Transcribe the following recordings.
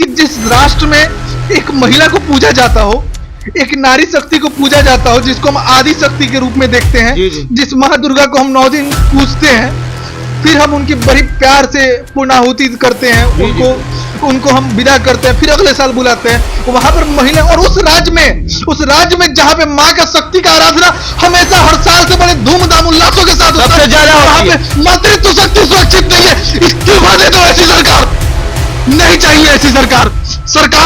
जिस राष्ट्र में एक महिला को पूजा जाता हो, एक नारी शक्ति को पूजा जाता हो, जिसको हम आदि शक्ति के रूप में देखते हैं, जिस माँ दुर्गा को हम 9 दिन पूजते हैं, फिर हम उनकी बड़ी प्यार से पूर्णाहुति करते हैं, उनको हम विदा करते हैं, फिर अगले साल बुलाते हैं। वहां पर महिला, और उस राज्य में जहां पे माँ का शक्ति का आराधना हमेशा हर साल से बड़े धूमधाम उल्लासों के साथ होता है, वहां पे मातृत्व शक्ति सुरक्षित नहीं है। इस्तीफा दे दो, ऐसी सरकार नहीं चाहिए, ऐसी सरकार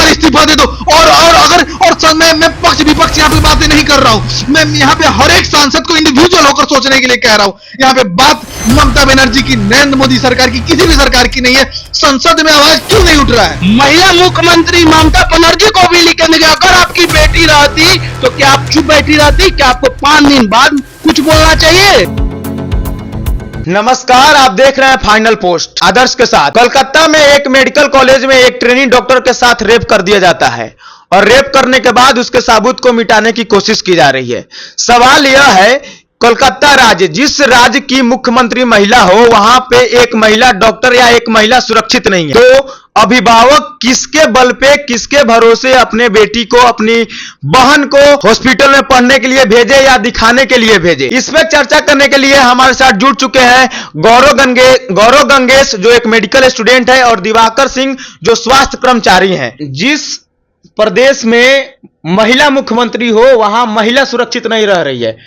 इस्तीफा दे दो। और अगर मैं पक्ष विपक्ष यहाँ पे बातें नहीं कर रहा हूँ, मैं यहाँ पे हर एक सांसद को इंडिविजुअल होकर सोचने के लिए कह रहा हूँ। यहाँ पे बात ममता बनर्जी की, नरेंद्र मोदी सरकार की, किसी भी सरकार की नहीं है। संसद में आवाज क्यों नहीं उठ रहा है? महिला मुख्यमंत्री ममता बनर्जी को भी लिखने के, अगर आपकी बेटी रहती तो क्या आप चुप बैठी रहती? क्या आपको 5 दिन बाद कुछ बोलना चाहिए? नमस्कार, आप देख रहे हैं फाइनल पोस्ट आदर्श के साथ। कोलकाता में एक मेडिकल कॉलेज में एक ट्रेनिंग डॉक्टर के साथ रेप कर दिया जाता है और रेप करने के बाद उसके सबूत को मिटाने की कोशिश की जा रही है। सवाल यह है, कोलकाता राज्य, जिस राज्य की मुख्यमंत्री महिला हो, वहां पे एक महिला डॉक्टर या एक महिला सुरक्षित नहीं है, तो अभिभावक किसके बल पे, किसके भरोसे अपने बेटी को, अपनी बहन को हॉस्पिटल में पढ़ने के लिए भेजे या दिखाने के लिए भेजे? इस पे चर्चा करने के लिए हमारे साथ जुड़ चुके हैं गौरव गंगेश, जो एक मेडिकल स्टूडेंट है, और दिवाकर सिंह, जो स्वास्थ्य कर्मचारी हैं। जिस प्रदेश में महिला मुख्यमंत्री हो, वहां महिला सुरक्षित नहीं रह रही है,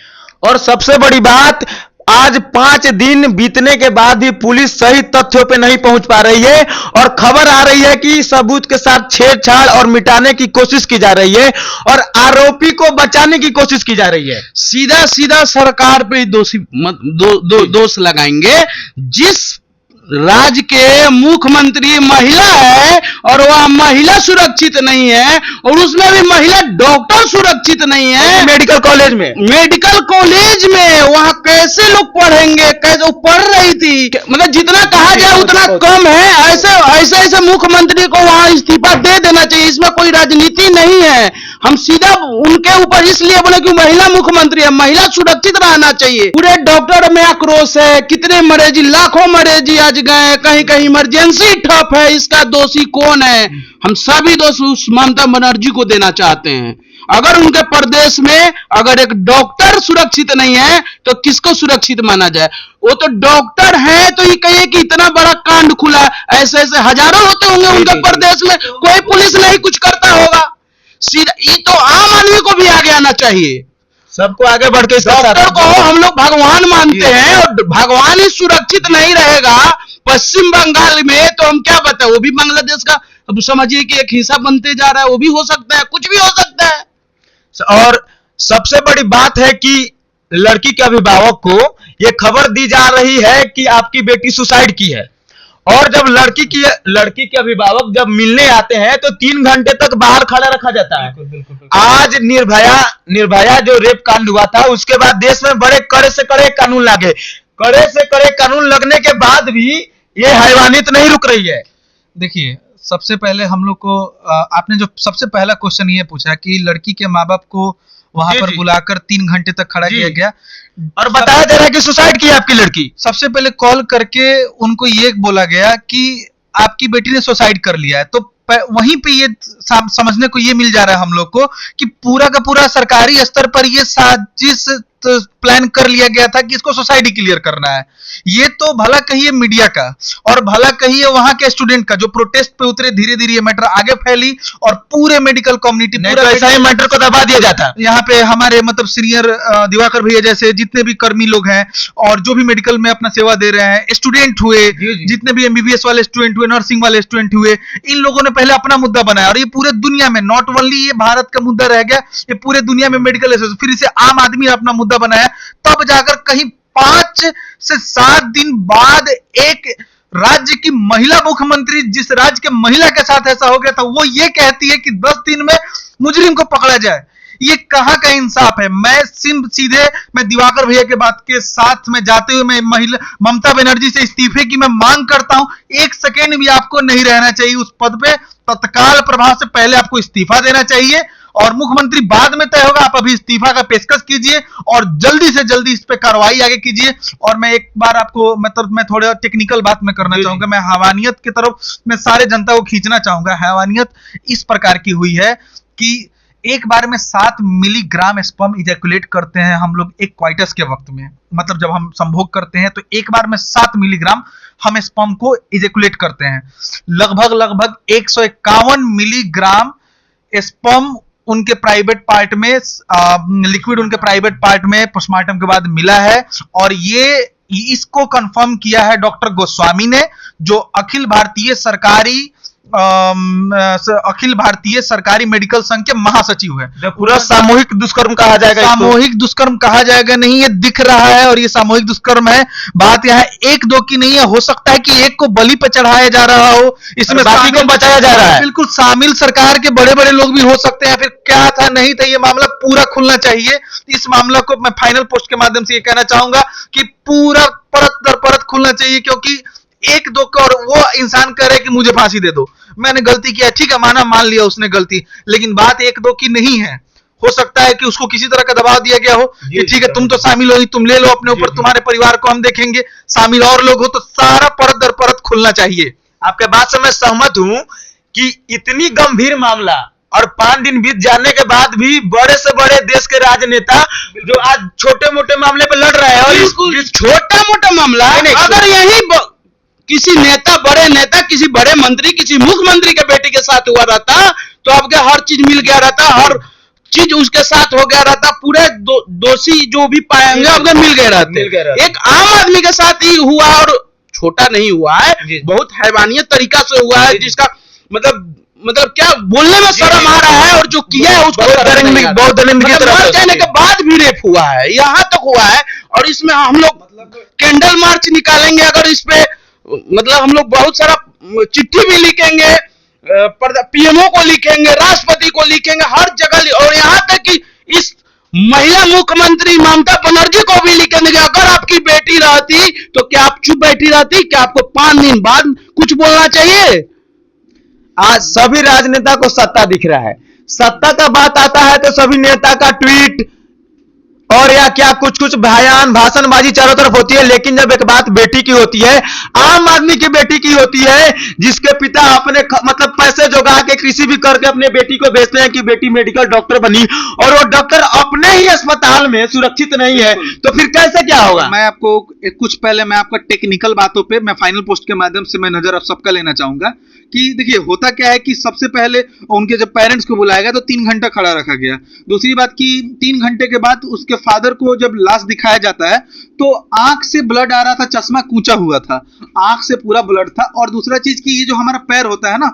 और सबसे बड़ी बात, आज 5 दिन बीतने के बाद भी पुलिस सही तथ्यों पे नहीं पहुंच पा रही है, और खबर आ रही है कि सबूत के साथ छेड़छाड़ और मिटाने की कोशिश की जा रही है, और आरोपी को बचाने की कोशिश की जा रही है। सीधा सरकार पे दोष लगाएंगे। जिस राज्य के मुख्यमंत्री महिला है और वह महिला सुरक्षित नहीं है, और उसमें भी महिला डॉक्टर सुरक्षित नहीं है। मेडिकल कॉलेज में वहां कैसे लोग पढ़ेंगे? कैसे पढ़ रही थी? मतलब जितना कहा जाए उतना कम है। ऐसे मुख्यमंत्री को वहां इस्तीफा दे देना चाहिए। इसमें कोई राजनीति नहीं है। हम सीधा उनके ऊपर इसलिए बोले कि महिला मुख्यमंत्री है, महिला सुरक्षित रहना चाहिए। पूरे डॉक्टर में आक्रोश है। कितने मरीज, लाखों मरीज आज गए, कहीं इमरजेंसी ठप है। इसका दोषी कौन है? हम सभी दोष उस ममता बनर्जी को देना चाहते हैं। अगर उनके प्रदेश में अगर एक डॉक्टर सुरक्षित नहीं है तो किसको सुरक्षित माना जाए? वो तो डॉक्टर है, तो ये कहिए कि इतना बड़ा कांड खुला, ऐसे हजारों होते होंगे उनके प्रदेश में, कोई पुलिस नहीं कुछ करता होगा। ये तो आम आदमी को भी आगे आना चाहिए। सबको आगे बढ़ के, डॉक्टर को हम लोग भगवान मानते हैं, और भगवान ही सुरक्षित नहीं रहेगा पश्चिम बंगाल में, तो हम क्या बताएं? वो भी बांग्लादेश का, अब समझिए कि एक हिस्सा बनते जा रहा है। वो भी हो सकता है, कुछ भी हो सकता है। और सबसे बड़ी बात है कि लड़की के अभिभावक को यह खबर दी जा रही है कि आपकी बेटी सुसाइड की है, और जब लड़की के अभिभावक जब मिलने आते हैं तो 3 घंटे तक बाहर खड़ा रखा जाता है। बिल्कुल। आज निर्भया जो रेप कांड हुआ था, उसके बाद देश में बड़े कड़े से कड़े कानून लागे। कड़े से कड़े कानून लगने के बाद भी ये हैवानियत नहीं रुक रही है। देखिए, सबसे पहले हम लोग को आपने जो सबसे पहला क्वेश्चन ये पूछा कि लड़की के माँ बाप को वहां पर बुलाकर 3 घंटे तक खड़ा किया गया और बताया जा रहा है कि सुसाइड की आपकी लड़की। सबसे पहले कॉल करके उनको ये बोला गया कि आपकी बेटी ने सुसाइड कर लिया है, तो वहीं पे ये समझने को ये मिल जा रहा है हम लोग को कि पूरा का पूरा सरकारी स्तर पर ये साजिश प्लान कर लिया गया था कि इसको सोसाइटी क्लियर करना है। ये तो भला कहिए मीडिया का और भला कहिए वहां के स्टूडेंट का जो प्रोटेस्ट पे उतरे, धीरे धीरे ये मैटर आगे फैली और पूरे मेडिकल कम्युनिटी, पूरा ऐसा ही मैटर को दबा दिया जाता। यहाँ पे हमारे मतलब सीनियर दिवाकर भैया जैसे जितने भी कर्मी लोग हैं और जो भी मेडिकल में अपना सेवा दे रहे हैं, स्टूडेंट हुए, जितने भी एमबीबीएस वाले स्टूडेंट हुए, नर्सिंग वाले स्टूडेंट हुए, इन लोगों ने पहले अपना मुद्दा बनाया और ये पूरे दुनिया में, नॉट ओनली ये भारत का मुद्दा रह गया, ये पूरे दुनिया में मेडिकल एसोसिएशन, फिर इसे आम आदमी ने अपना मुद्दा बनाया। तब जाकर कहीं 5 से 7 दिन बाद एक राज्य की महिला मुख्यमंत्री, जिस राज्य के महिला के साथ ऐसा हो गया था, वो ये कहती है कि 10 दिन में मुजरिम को पकड़ा जाए। ये कहां का इंसाफ है? मैं सीधे दिवाकर भैया के बात के साथ में जाते हुए मैं ममता बनर्जी से इस्तीफे की मैं मांग करता हूं। 1 सेकेंड भी आपको नहीं रहना चाहिए उस पद पे। तत्काल प्रभाव से पहले आपको इस्तीफा देना चाहिए और मुख्यमंत्री बाद में तय होगा। आप अभी इस्तीफा का पेशकश कीजिए और जल्दी से जल्दी इस पे कार्रवाई आगे कीजिए। और मैं एक बार आपको मतलब मैं थोड़ा टेक्निकल बात में करना चाहूंगा। मैं हैवानियत की तरफ मैं सारे जनता को खींचना चाहूंगा। हैवानियत इस प्रकार की हुई है कि एक बार में 7 मिलीग्राम स्पर्म इजैकुलेट करते हैं हम लोग एक क्वाइटस के वक्त में। मतलब जब हम संभोग करते हैं तो एक बार में 7 मिलीग्राम हम स्पर्म को इजैकुलेट करते हैं। लगभग 151 मिलीग्राम स्पर्म उनके प्राइवेट पार्ट में लिक्विड उनके प्राइवेट पार्ट में पोस्टमार्टम के बाद मिला है। और ये इसको कंफर्म किया है डॉक्टर गोस्वामी ने, जो अखिल भारतीय सरकारी मेडिकल संघ के महासचिव है। पूरा सामूहिक दुष्कर्म कहा जाएगा, सामूहिक दुष्कर्म कहा जाएगा नहीं, ये दिख रहा है और ये सामूहिक दुष्कर्म है। बात यहाँ 1-2 की नहीं है। हो सकता है कि एक को बलि पर चढ़ाया जा रहा हो, इसमें बाकी को बचाया जा रहा है। बिल्कुल शामिल सरकार के बड़े बड़े लोग भी हो सकते हैं। फिर क्या था नहीं था, ये मामला पूरा खुलना चाहिए। इस मामला को मैं फाइनल पोस्ट के माध्यम से ये कहना चाहूंगा कि पूरा परत दर परत खुलना चाहिए, क्योंकि 1-2 का और वो इंसान कह रहे कि मुझे फांसी दे दो, मैंने गलती किया, ठीक है, मान लिया उसने गलती, लेकिन बात 1-2 की नहीं है। हो सकता है कि उसको किसी तरह का दबाव दिया गया हो कि ठीक है तुम तो शामिल हो, तुम ले लो अपने ऊपर, तुम्हारे परिवार को हम देखेंगे। शामिल और लोग हो तो सारा परत दर परत खुलना चाहिए। आपके बात से मैं सहमत हूं कि इतनी गंभीर मामला और 5 दिन बीत जाने के बाद भी बड़े से बड़े देश के राजनेता जो आज छोटे मोटे मामले पे लड़ रहे हैं, और छोटा मोटा मामला अगर यही किसी नेता, बड़े नेता, किसी बड़े मंत्री, किसी मुख्यमंत्री के बेटे के साथ हुआ रहता तो आपके हर चीज मिल गया रहता, हर चीज उसके साथ हो गया रहता, पूरे दोषी जो भी पाएंगे आपके मिल गए रहते। एक आम आदमी के साथ ही हुआ और छोटा नहीं हुआ है, बहुत हैवानियत तरीका से हुआ है, जिसका मतलब क्या बोलने में शर्म आ रहा है। और जो किया है उसको कहने के बाद भी रेप हुआ है, यहाँ तक हुआ है। और इसमें हम लोग कैंडल मार्च निकालेंगे, अगर इस पे मतलब हम लोग बहुत सारा चिट्ठी भी लिखेंगे, पीएमओ को लिखेंगे, राष्ट्रपति को लिखेंगे, हर जगह। और यहाँ तक कि इस महिला मुख्यमंत्री ममता बनर्जी को भी लिखेंगे कि अगर आपकी बेटी रहती तो क्या आप चुप बैठी रहती? क्या आपको 5 दिन बाद कुछ बोलना चाहिए? आज सभी राजनेता को सत्ता दिख रहा है, सत्ता का बात आता है तो सभी नेता का ट्वीट और या क्या कुछ बयान भाषणबाजी चारों तरफ होती है। लेकिन जब एक बात बेटी की होती है, आम आदमी की बेटी की होती है, जिसके पिता अपने मतलब पैसे जुगा के कृषि भी करके अपने बेटी को भेजते हैं कि बेटी मेडिकल डॉक्टर बनी, और वो डॉक्टर अपने ही अस्पताल में सुरक्षित नहीं है, तो फिर कैसे क्या होगा? मैं आपको कुछ पहले मैं आपका टेक्निकल बातों पे मैं फाइनल पोस्ट के माध्यम से मैं नजर आप सबका लेना चाहूंगा कि देखिए होता क्या है कि सबसे पहले उनके जब पेरेंट्स को बुलाया गया तो 3 घंटा खड़ा रखा गया। दूसरी बात कि 3 घंटे के बाद उसके फादर को जब लाश दिखाया जाता है तो आंख से ब्लड आ रहा था, चश्मा कूचा हुआ था, आंख से पूरा ब्लड था। और दूसरा चीज कि ये जो हमारा पैर होता है ना,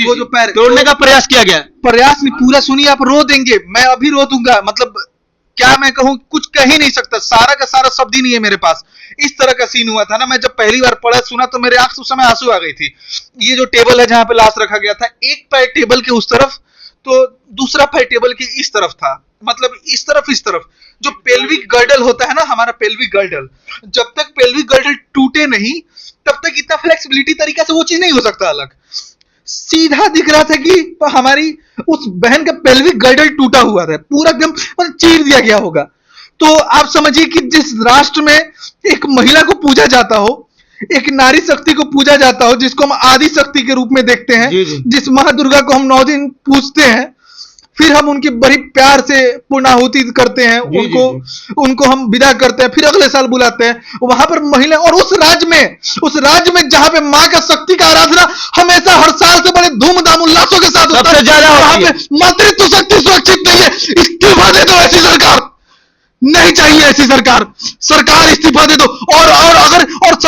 वो जो पैर तोड़ने का प्रयास किया गया, प्रयास नहीं, पूरा सुनिए, आप रो देंगे, मैं अभी रो दूंगा। मतलब क्या मैं कहूं, कुछ कह ही नहीं सकता, सारा का सारा शब्द ही नहीं है मेरे पास। इस तरह का सीन हुआ था ना, मैं जब पहली बार पढ़ा सुना तो मेरे आंख से उस समय आंसू आ गई थी। ये जो टेबल है जहां पे लाश रखा गया था, एक पैर टेबल के उस तरफ तो दूसरा पैर टेबल के इस तरफ था, मतलब इस तरफ जो पेल्विक गर्डल होता है ना, हमारा पेल्विक गर्डल, जब तक पेल्विक गर्डल टूटे नहीं तब तक इतना फ्लेक्सिबिलिटी तरीका से वो चीज नहीं हो सकता अलग। सीधा दिख रहा था कि हमारी उस बहन का पेल्विक गर्डल टूटा हुआ था, पूरा एकदम मतलब चीर दिया गया होगा। तो आप समझिए कि जिस राष्ट्र में एक महिला को पूजा जाता हो, एक नारी शक्ति को पूजा जाता हो, जिसको हम आदि शक्ति के रूप में देखते हैं, जिस माँ दुर्गा को हम 9 दिन पूजते हैं, फिर हम उनकी बड़ी प्यार से पूर्णाहुति करते हैं, उनको हम विदा करते हैं, फिर अगले साल बुलाते हैं, वहां पर महिला, और उस राज्य में जहां पे माँ का शक्ति का आराधना हमेशा हर साल से बड़े धूमधाम उल्लासों के साथ होता है, वहां पे मातृत्व शक्ति सुरक्षित नहीं है। इस्तीफा दे दो ऐसी सरकार, नहीं चाहिए ऐसी सरकार इस्तीफा दे दो। और अगर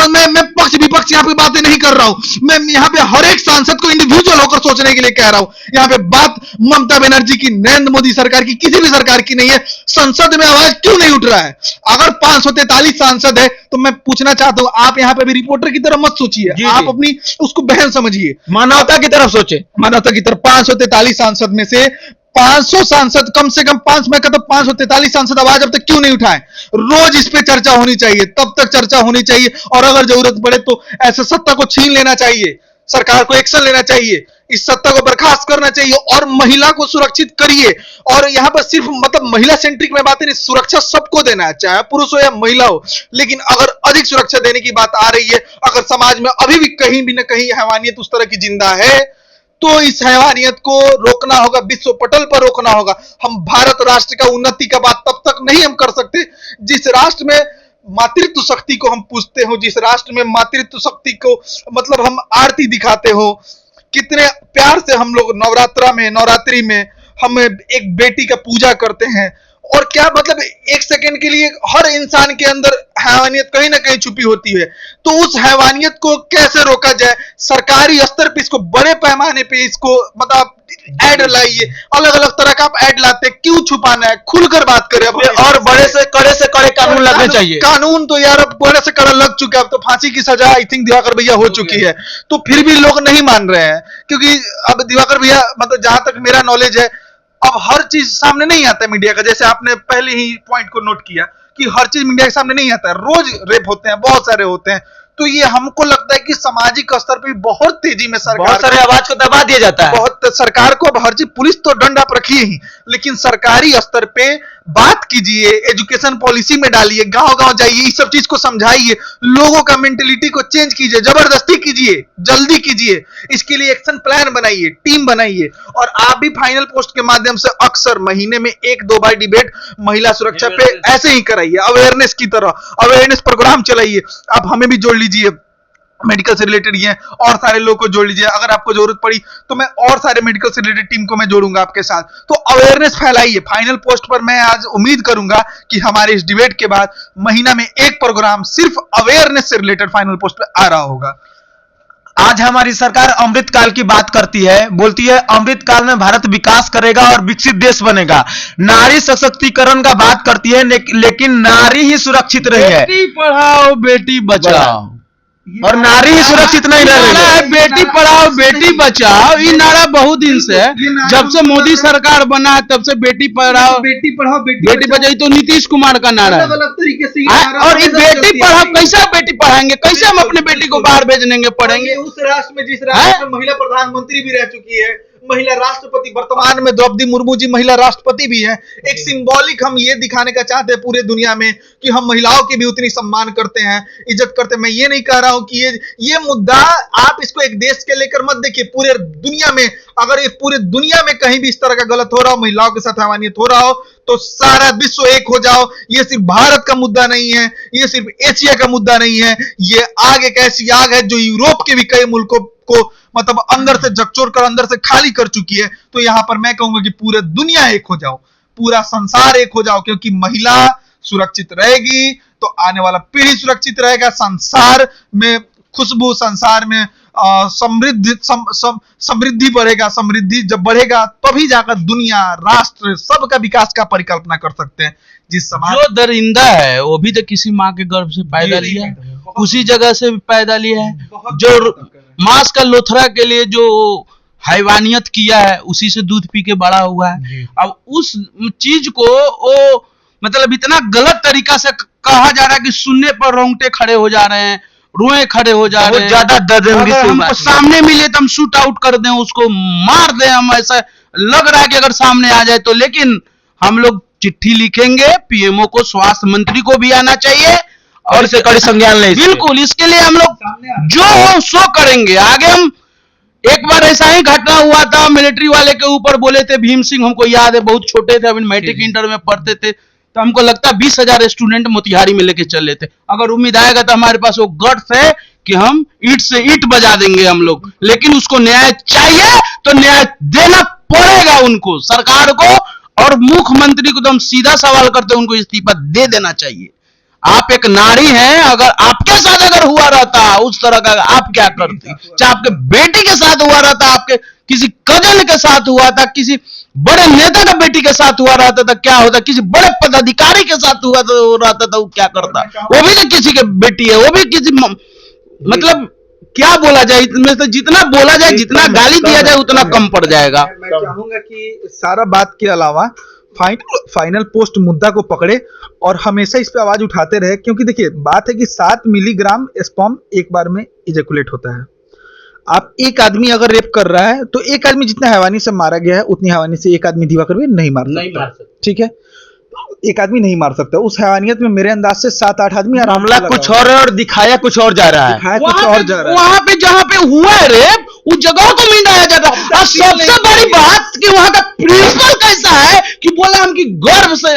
मैं पक्ष विपक्ष यहाँ पे बातें नहीं कर रहा हूं, मैं यहाँ पे हर एक सांसद को इंडिविजुअल होकर सोचने के लिए कह रहा हूं। यहाँ पे बात ममता बनर्जी की, नरेंद्र मोदी सरकार की, किसी भी सरकार की नहीं है। संसद में आवाज क्यों नहीं उठ रहा है? अगर 543 सांसद है तो मैं पूछना चाहता हूं, आप यहाँ पे भी रिपोर्टर की तरह मत सोचिए, आप अपनी उसको बहन समझिए, मानवता की तरफ सोचे, मानवता की तरफ। 543 सांसद में से 500 सांसद, कम से कम 543 सांसद आवाज अब तक क्यों नहीं उठाए? रोज इस पे चर्चा होनी चाहिए, तब तक चर्चा होनी चाहिए, और अगर जरूरत पड़े तो ऐसे सत्ता को छीन लेना चाहिए, सरकार को एक्शन लेना चाहिए। इस सत्ता को बर्खास्त करना चाहिए और महिला को सुरक्षित करिए। और यहाँ पर सिर्फ मतलब महिला सेंट्रिक में बात नहीं, सुरक्षा सबको देना है, चाहे पुरुष हो या महिला हो, लेकिन अगर अधिक सुरक्षा देने की बात आ रही है, अगर समाज में अभी भी कहीं भी न कहीं हैवानियत उस तरह की जिंदा है, तो इस हैवानियत को रोकना होगा, विश्व पटल पर रोकना होगा। हम भारत राष्ट्र का उन्नति का बात तब तक नहीं हम कर सकते जिस राष्ट्र में मातृत्व शक्ति को हम पूजते हो, जिस राष्ट्र में मातृत्व शक्ति को मतलब हम आरती दिखाते हो। कितने प्यार से हम लोग नवरात्रि में हम एक बेटी का पूजा करते हैं, और क्या मतलब एक सेकंड के लिए हर इंसान के अंदर हैवानियत कहीं ना कहीं छुपी होती है। तो उस हैवानियत को कैसे रोका जाए, सरकारी स्तर पे इसको बड़े पैमाने पे इसको मतलब ऐड लाइए, अलग अलग तरह का आप ऐड लाते हैं, क्यों छुपाना है, खुलकर बात करें। और बड़े से कड़े कानून लगने चाहिए। कानून तो यार अब बड़े से कड़ा लग चुका है, अब तो फांसी की सजा आई थिंक दिवाकर भैया हो चुकी है, तो फिर भी लोग नहीं मान रहे हैं, क्योंकि अब दिवाकर भैया मतलब जहां तक मेरा नॉलेज है, अब हर चीज सामने नहीं आता है मीडिया का। जैसे आपने पहले ही पॉइंट को नोट किया कि हर चीज मीडिया के सामने नहीं आता है, रोज रेप होते हैं, बहुत सारे होते हैं। तो ये हमको लगता है कि सामाजिक स्तर पे बहुत तेजी में सरकार, बहुत सारे आवाज को दबा दिया जाता है। बहुत सरकार को अब हर चीज, पुलिस तो दंड आप रखिए ही, लेकिन सरकारी स्तर पे बात कीजिए, एजुकेशन पॉलिसी में डालिए, गांव-गांव जाइए, इस सब चीज को समझाइए, लोगों का मेंटेलिटी को चेंज कीजिए, जबरदस्ती कीजिए, जल्दी कीजिए, इसके लिए एक्शन प्लान बनाइए, टीम बनाइए। और आप भी फाइनल पोस्ट के माध्यम से अक्सर महीने में 1-2 बार डिबेट महिला सुरक्षा पे ऐसे ही कराइए, अवेयरनेस की तरह अवेयरनेस प्रोग्राम चलाइए। आप हमें भी जोड़ लीजिए, मेडिकल से रिलेटेड ये और सारे लोग को जोड़ लीजिए, अगर आपको जरूरत पड़ी तो मैं और सारे मेडिकल से रिलेटेड टीम को मैं जोड़ूंगा आपके साथ। तो अवेयरनेस फैलाइए। फाइनल पोस्ट पर मैं आज उम्मीद करूंगा कि हमारे इस डिबेट के बाद महीना में एक प्रोग्राम सिर्फ अवेयरनेस से रिलेटेड फाइनल पोस्ट पर आ रहा होगा। आज हमारी सरकार अमृत काल की बात करती है, बोलती है अमृत काल में भारत विकास करेगा और विकसित देश बनेगा। नारी सशक्तिकरण का बात करती है, लेकिन नारी ही सुरक्षित नहीं है। बेटी पढ़ाओ बेटी बचाओ, और नारी ही सुरक्षित नहीं रह रही है। बेटी पढ़ाओ बेटी बचाओ, ये नारा बहुत दिन से, जब से मोदी सरकार बना है तब से बेटी पढ़ाओ बेटी बचाओ, तो नीतीश कुमार का नारा है। अलग तरीके से और ये बेटी पढ़ाओ, कैसे बेटी पढ़ाएंगे, कैसे हम अपने बेटी को बाहर भेजनेंगे, पढ़ेंगे। उस राष्ट्र में जिस राष्ट्र में महिला प्रधानमंत्री भी रह चुकी है, महिला राष्ट्रपति, वर्तमान में द्रौपदी मुर्मू जी महिला राष्ट्रपति भी हैं। एक सिंबॉलिक हम ये दिखाने का चाहते हैं पूरे दुनिया में कि हम महिलाओं की भी उतनी सम्मान करते हैं, इज्जत करते हैं। मैं ये नहीं कह रहा हूं कि ये मुद्दा आप इसको एक देश के लेकर मत देखिए, पूरे दुनिया में, अगर ये पूरे दुनिया में कहीं भी इस तरह का गलत हो रहा हो, महिलाओं के साथ हैवानियत हो रहा हो, तो सारा विश्व एक हो जाओ। ये सिर्फ भारत का मुद्दा नहीं है, ये सिर्फ एशिया का मुद्दा नहीं है, ये आग एक ऐसी आग है जो यूरोप के भी कई मुल्कों को मतलब अंदर से झकझोर कर अंदर से खाली कर चुकी है। तो यहां पर मैं कहूंगा कि पूरे दुनिया एक हो जाओ, पूरा संसार एक हो जाओ, क्योंकि महिला सुरक्षित रहेगी तो आने वाला पीढ़ी सुरक्षित रहेगा, संसार में खुशबू, संसार में समृद्धि बढ़ेगा। समृद्धि जब बढ़ेगा तभी जाकर दुनिया, राष्ट्र, सबका विकास का परिकल्पना कर सकते हैं। जिस समाज जो दरिंदा है वो भी तो किसी माँ के गर्भ से पैदा लिया है, उसी जगह से भी पैदा लिया है। जो मांस का लोथरा के लिए जो हैवानियत किया है, उसी से दूध पी के बड़ा हुआ है। अब उस चीज को वो मतलब इतना गलत तरीका से कहा जा रहा है कि सुनने पर रोंगटे खड़े हो जा रहे हैं, रोए खड़े हो जा रहे हैं। ज्यादा दर्दनाक अगर हमको सामने मिले तो हम शूट आउट कर दें, उसको मार दें, हम ऐसा लग रहा है कि अगर सामने आ जाए तो। लेकिन हम लोग चिट्ठी लिखेंगे, पीएमओ को, स्वास्थ्य मंत्री को भी आना चाहिए और इसे कड़ी संज्ञान लें। बिल्कुल, इसके लिए हम लोग जो हो सो करेंगे। आगे हम एक बार ऐसा ही घटना हुआ था, मिलिट्री वाले के ऊपर बोले थे भीम सिंह, हमको याद है, बहुत छोटे थे, अभी मैट्रिक इंटर में पढ़ते थे, तो हमको लगता 20,000 स्टूडेंट मोतिहारी में लेके चले थे। अगर उम्मीद आएगा तो हमारे पास वो गट्स है कि हम ईंट से ईंट बजा देंगे हम लोग। लेकिन उसको न्याय चाहिए तो न्याय देना पड़ेगा उनको, सरकार को और मुख्यमंत्री को। तो हम सीधा सवाल करते हैं, उनको इस्तीफा दे देना चाहिए। आप एक नारी हैं, अगर आपके साथ अगर हुआ रहता उस तरह का, आप क्या करती? चाहे आपके बेटी के साथ हुआ रहता, आपके किसी कजन के साथ हुआ था, किसी बड़े नेता का बेटी के साथ हुआ रहता था, क्या होता? किसी बड़े पदाधिकारी के साथ हुआ रहता था, वो क्या करता? वो भी तो किसी के बेटी है, वो भी किसी मतलब क्या बोला जाए, इसमें से जितना बोला जाए, जितना गाली दिया जाए, उतना कम पड़ जाएगा। मैं चाहूंगा कि सारा बात के अलावा फाइनल पोस्ट मुद्दा को पकड़े और हमेशा इस पे आवाज उठाते रहे, क्योंकि देखिए बात है कि 7 मिलीग्राम स्पर्म एक बार में इजेकुलेट होता है। आप एक आदमी अगर रेप कर रहा है तो एक आदमी जितना हैवानी से मारा गया है उतनी हैवानी से एक आदमी दिवाकर भी नहीं मार सकता। ठीक है, एक आदमी नहीं मार सकता। उस हैवानियत में मेरे अंदाज से 7-8 आदमी मामला कुछ और है और दिखाया कुछ और जा रहा है। वहां पे जहां पे हुआ है रेप उस जगह को मिटाया जाता है। और सबसे बड़ी बात कि वहां का प्रिंसिपल कैसा है कि बोला हम कि गर्व से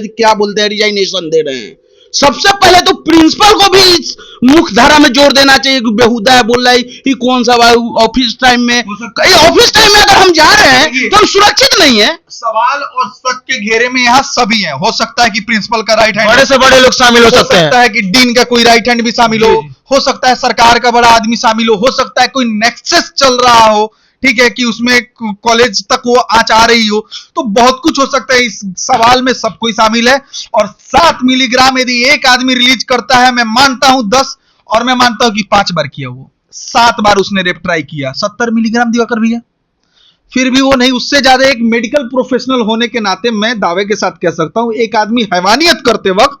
क्या बोलते हैं रिजाइनेशन दे रहे हैं। सबसे पहले तो प्रिंसिपल को भी इस मुख्य धारा में जोड़ देना चाहिए कि बेहुदा है बोल रहा है कि कौन सा ऑफिस टाइम में, ऑफिस टाइम में अगर हम जा रहे हैं तो हम सुरक्षित नहीं है। सवाल और शक के घेरे में यहाँ सभी हैं। हो सकता है कि प्रिंसिपल का राइट हैंड, बड़े से बड़े लोग शामिल हो सकता है कि डीन का कोई राइट हैंड भी शामिल हो सकता है सरकार का बड़ा आदमी शामिल हो सकता है कोई नेक्सस चल रहा हो, ठीक है, कि उसमें कॉलेज तक वो आंच आ रही हो, तो बहुत कुछ हो सकता है। इस सवाल में सब कोई शामिल है। और 7 मिलीग्राम यदि एक आदमी रिलीज करता है, मैं मानता हूं 10 और मैं मानता हूं कि 5 बार किया, वो 7 बार उसने रेप ट्राई किया। 70 मिलीग्राम दिवाकर भैया, फिर भी वो नहीं। उससे ज्यादा एक मेडिकल प्रोफेशनल होने के नाते मैं दावे के साथ कह सकता हूं एक आदमी हैवानियत करते वक्त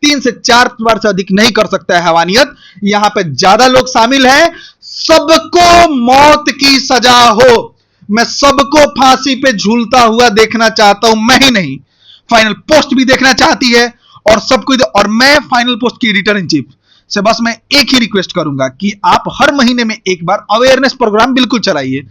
3 से 4 बार से अधिक नहीं कर सकता है हैवानियत। यहां पे ज्यादा लोग शामिल हैं। सबको मौत की सजा हो, मैं सबको फांसी पे झूलता हुआ देखना चाहता हूं। मैं ही नहीं, फाइनल पोस्ट भी देखना चाहती है और सबको। और मैं फाइनल पोस्ट की एडिटर इन चीफ से बस मैं एक ही रिक्वेस्ट करूंगा कि आप हर महीने में एक बार अवेयरनेस प्रोग्राम बिल्कुल चलाइए।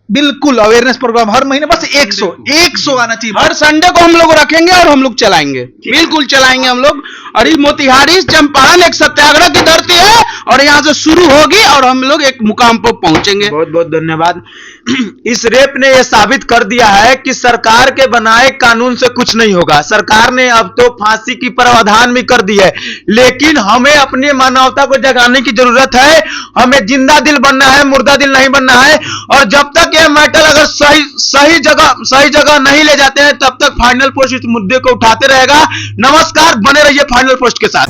बिल्कुल अवेयरनेस प्रोग्राम हर महीने बस 100 आना चाहिए। हर संडे को हम लोग रखेंगे और हम लोग चलाएंगे, बिल्कुल चलाएंगे हम लोग। और ये मोतिहारी चंपारण एक सत्याग्रह की धरती है और यहाँ से शुरू होगी और हम लोग एक मुकाम पर पहुंचेंगे। बहुत बहुत धन्यवाद। इस रेप ने यह साबित कर दिया है कि सरकार के बनाए कानून से कुछ नहीं होगा। सरकार ने अब तो फांसी की प्रावधान भी कर दी है, लेकिन हमें अपनी मानवता को जगाने की जरूरत है। हमें जिंदा दिल बनना है, मुर्दा दिल नहीं बनना है। और जब तक यह मैटर अगर सही जगह नहीं ले जाते हैं तब तक फाइनल पोस्ट इस मुद्दे को उठाते रहेगा। नमस्कार, बने रहिए फाइनल पोस्ट के साथ।